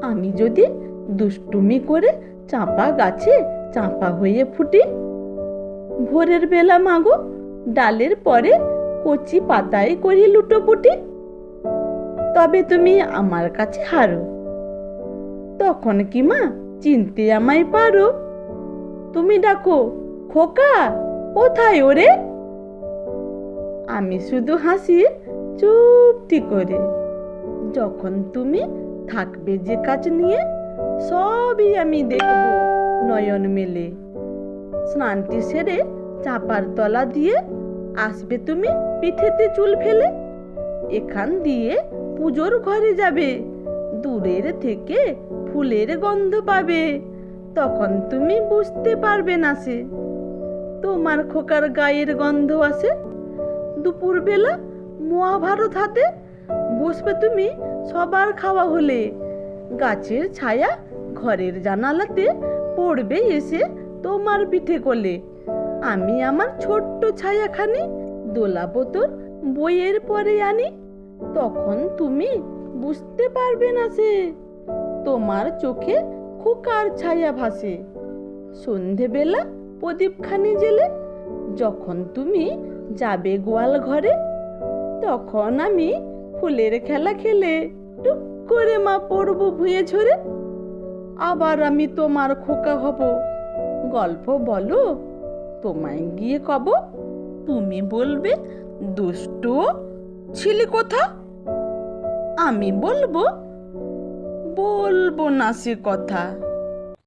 আমি যদি দুষ্টুমি করে চাঁপা গাছে চাঁপা হয়ে ফুটি, ভোরের বেলা মাগো ডালের পরে কচি পাতায় করি লুটোপুটি, তবে তুমি আমার কাছে হারো, তখন কি মা চিনতে আমায় পারো? তুমি ডাকো, খোকা কোথায় ওরে? আমি শুধু হাসি চুপটি করে। যখন তুমি থাকবে যে কাজ নিয়ে, সবই আমি দেখব নয়ন মেলে। স্নানটি সেরে চাপার তলা দিয়ে আসবে তুমি পিঠেতে চুল ফেলে। এখান দিয়ে পুজোর ঘরে যাবে, দূরের থেকে ফুলের গন্ধ পাবে। তখন তুমি বুঝতে পারবে না সে তোমার খোকার গায়ের গন্ধ আসে। দুপুরবেলা মহাভারত হাতে বসবে তুমি সবার খাওয়া হলে। গাছের ছায়া ঘরের জানালাতে পড়বে এসে তোমার পিঠে কোলে। আমি আমার ছোট্ট ছায়াখানি দোলাবো তোর বইয়ের পরে আনি। তখন তুমি বুঝতে পারবে না সে তোমার চোখে খোকার ছায়া ভাসে। সন্ধেবেলা প্রদীপখানি জেলে যখন তুমি যাবে গোয়াল ঘরে, তখন আমি ফুলের খেলা খেলে টুক করে মা পড়বো ভুঁয়ে ঝরে। আবার আমি তোমার খোকা হব, গল্প বলো তোমায় গিয়ে কব। তুমি বলবে দুষ্ট ছিলি কোথা, আমি বলবো বলবো না সে কথা।